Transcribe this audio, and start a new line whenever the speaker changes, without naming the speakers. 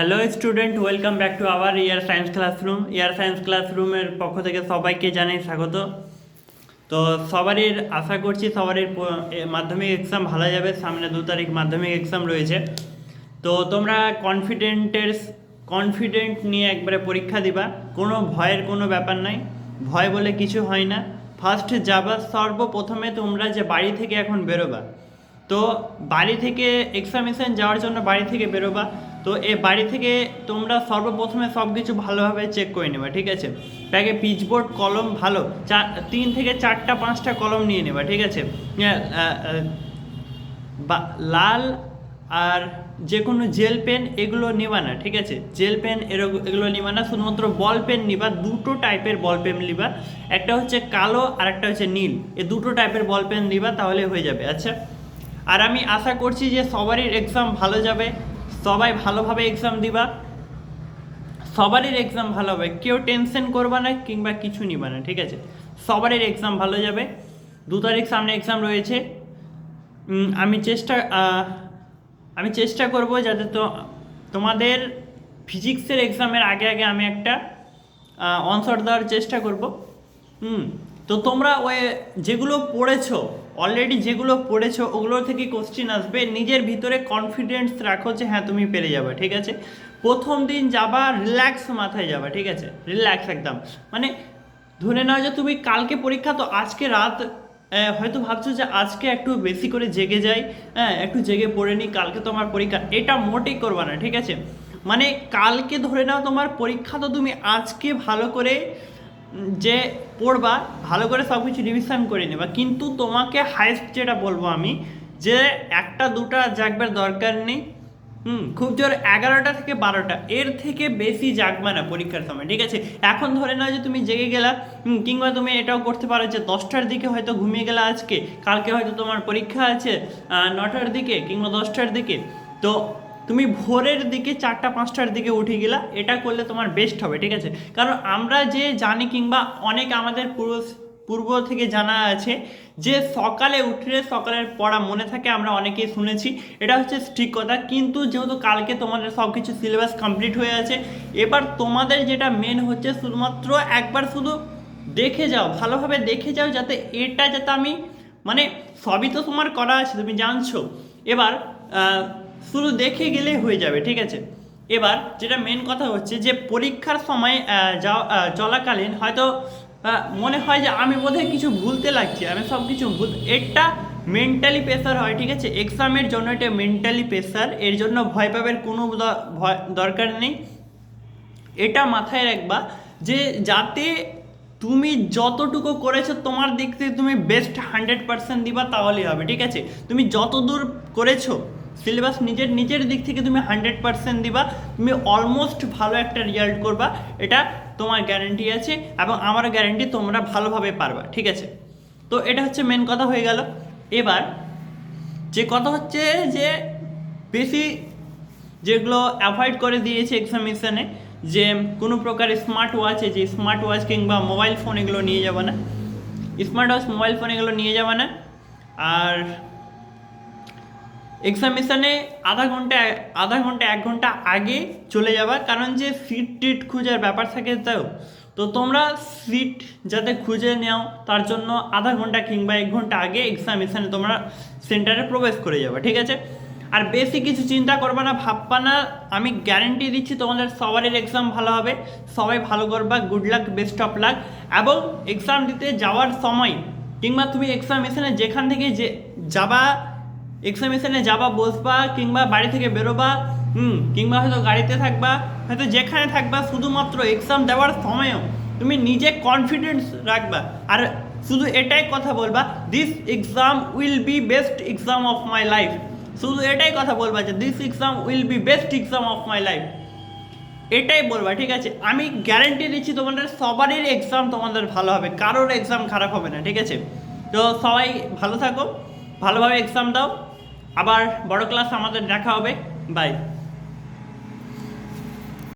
Hello student, welcome back to our year science classroom. Year science ক্লাসরুমের পক্ষ থেকে সবাইকে জানাই স্বাগত। তো সবারই আশা করছি সবারই মাধ্যমিক এক্সাম ভালো যাবে। সামনে 2 তারিখ মাধ্যমিক এক্সাম রয়েছে। তো তোমরা কনফিডেন্ট নিয়ে একবারে পরীক্ষা দিবা। কোনো ভয়ের কোনো ব্যাপার নাই, ভয় বলে কিছু হয় না। ফার্স্ট যাবা, সর্বপ্রথমে তোমরা যে বাড়ি থেকে এখন বেরোবা, তো বাড়ি থেকে এক্সামিনেশন যাওয়ার জন্য বাড়ি থেকে বেরোবা। তো এই বাড়ি থেকে তোমরা সর্বপ্রথমে সব কিছু ভালোভাবে চেক করে নেবা, ঠিক আছে। ব্যাগে পিচবোর্ড, কলম ভালো 3 থেকে 4টা 5টা কলম নিয়ে নেবা, ঠিক আছে। লাল আর যে কোনো জেল পেন এগুলো নিবা না, ঠিক আছে। জেল পেন এগুলো নিবা না, শুধুমাত্র বল পেন নিবা। 2টো টাইপের বল পেন নিবা, একটা হচ্ছে কালো আর একটা হচ্ছে নীল। এই 2টো টাইপের বল পেন নিবা, তাহলে হয়ে যাবে। আচ্ছা, আর আমি আশা করছি যে সবারই এক্সাম ভালো যাবে, সবাই ভালোভাবে এক্সাম দিবা, সবারই এক্সাম ভালো হবে। কেউ টেনশন করবা না কিংবা কিছু নিবা না, ঠিক আছে। সবারই এক্সাম ভালো যাবে। 2 তারিখ সামনে এক্সাম রয়েছে। আমি চেষ্টা করব যাতে তোমাদের ফিজিক্সের এক্সামের আগে আগে আমি একটা অনসার দেওয়ার চেষ্টা করব। তো তোমরা ওই যেগুলো পড়েছো অলরেডি, যেগুলো পড়েছো ওগুলো থেকে কোশ্চেন আসবে। নিজের ভিতরে কনফিডেন্স রাখো যে হ্যাঁ তুমি পেরে যাবে, ঠিক আছে। প্রথম দিন যাবা, রিল্যাক্স মাথায় যাবা, ঠিক আছে। রিল্যাক্স একদম, মানে ধরে নাও যে তুমি কালকে পরীক্ষা, তো আজকে রাত হয়তো ভাবছো যে আজকে একটু বেশি করে জেগে যাই, হ্যাঁ একটু জেগে পড়ে নিই, কালকে তোমার পরীক্ষা। এটা মোটেই করবা না, ঠিক আছে। মানে কালকে ধরে নাও তোমার পরীক্ষা, তো তুমি আজকে ভালো করে যে পড়বা, ভালো করে সব কিছু রিভিশন করে নেবা। কিন্তু তোমাকে হাইস্ট যেটা বলবো আমি, যে 1টা 2টা জাগবার দরকার নেই। খুব জোর 11টা থেকে 12টা, এর থেকে বেশি জাগবা না পরীক্ষার সময়, ঠিক আছে। এখন ধরে নাও যে তুমি জেগে গেলা, কিংবা তুমি এটাও করতে পারো যে 10টার দিকে হয়তো ঘুমিয়ে গেলা আজকে, কালকে হয়তো তোমার পরীক্ষা আছে 9টার দিকে কিংবা 10টার দিকে। তো তুমি ভোরের দিকে 4টা 5টার দিকে উঠে গেলা, এটা করলে তোমার বেস্ট হবে, ঠিক আছে। কারণ আমরা যে জানি কিংবা অনেক আমাদের পূর্ব থেকে জানা আছে যে সকালে উঠলে সকালের পড়া মনে থাকে, আমরা অনেকেই শুনেছি, এটা হচ্ছে ঠিক কথা। কিন্তু যেহেতু কালকে তোমাদের সব কিছু সিলেবাস কমপ্লিট হয়ে আছে, এবার তোমাদের যেটা মেন হচ্ছে শুধুমাত্র একবার শুধু দেখে যাও, ভালোভাবে দেখে যাও, যাতে আমি মানে সবই তো তোমার করা আছে, তুমি জানছো। এবার শুধু দেখে গেলেই হয়ে যাবে, ঠিক আছে। এবার যেটা মেন কথা হচ্ছে যে পরীক্ষার সময় চলাকালীন হয়তো মনে হয় যে আমি বোধহয় কিছু ভুলতে লাগছি, আমি সব কিছু এটা মেন্টালি প্রেসার হয়, ঠিক আছে। এক্সামের জন্য এটা মেন্টালি প্রেসার, এর জন্য ভয় পাবার কোনো দরকার নেই। এটা মাথায় রাখবা যে যাতে তুমি যতটুকু করেছো তোমার দিক থেকে তুমি বেস্ট 100% দিবা, তাহলেই হবে, ঠিক আছে। তুমি যত দূর করেছো সিলেবাস নিজের দিক থেকে তুমি 100% দিবা, তুমি অলমোস্ট ভালো একটা রেজাল্ট করবা, এটা তোমার গ্যারেন্টি আছে এবং আমারও গ্যারেন্টি তোমরা ভালোভাবে পারবা, ঠিক আছে। তো এটা হচ্ছে মেন কথা হয়ে গেল। এবার যে কথা হচ্ছে যে বেশি যেগুলো অ্যাভয়েড করে দিয়েছে এক্সামিনেশানে, যে কোনো প্রকার স্মার্ট ওয়াচ কিংবা মোবাইল ফোন এগুলো নিয়ে যাবে না। স্মার্ট ওয়াচ, মোবাইল ফোন এগুলো নিয়ে যাবে না। আর এক্সামিনেশানে আধা ঘন্টা 1 ঘন্টা আগে চলে যাবা, কারণ যে সিট খোঁজার ব্যাপার থাকে। তো তোমরা সিট যাতে খুঁজে নাও, তার জন্য আধা ঘন্টা কিংবা 1 ঘন্টা আগে এক্সামিনেশানে তোমরা সেন্টারে প্রবেশ করে যাবে, ঠিক আছে। আর বেশি কিছু চিন্তা করবা না, ভাববা না, আমি গ্যারেন্টি দিচ্ছি তোমাদের সবারই এক্সাম ভালো হবে, সবাই ভালো করবা। Good luck, best of luck. এবং এক্সাম দিতে যাওয়ার সময় কিংবা তুমি এক্সামিনেশানে যেখান থেকে এক্সামিনেশানে যাবা, বসবা কিংবা বাড়ি থেকে বেরোবা, কিংবা হয়তো গাড়িতে থাকবা, হয়তো যেখানে থাকবা, শুধুমাত্র এক্সাম দেওয়ার সময়ও তুমি নিজে কনফিডেন্স রাখবা। আর শুধু এটাই কথা বলবা, this exam will be best exam of my life. শুধু এটাই কথা বলবা যে this exam will be best exam of my life, এটাই বলবা, ঠিক আছে। আমি গ্যারেন্টি দিচ্ছি তোমাদের সবারই এক্সাম তোমাদের ভালো হবে, কারোর এক্সাম খারাপ হবে না, ঠিক আছে। তো সবাই ভালো থাকো, ভালোভাবে এক্সাম দাও। আবার বড় ক্লাস আমাদের দেখা হবে। বাই।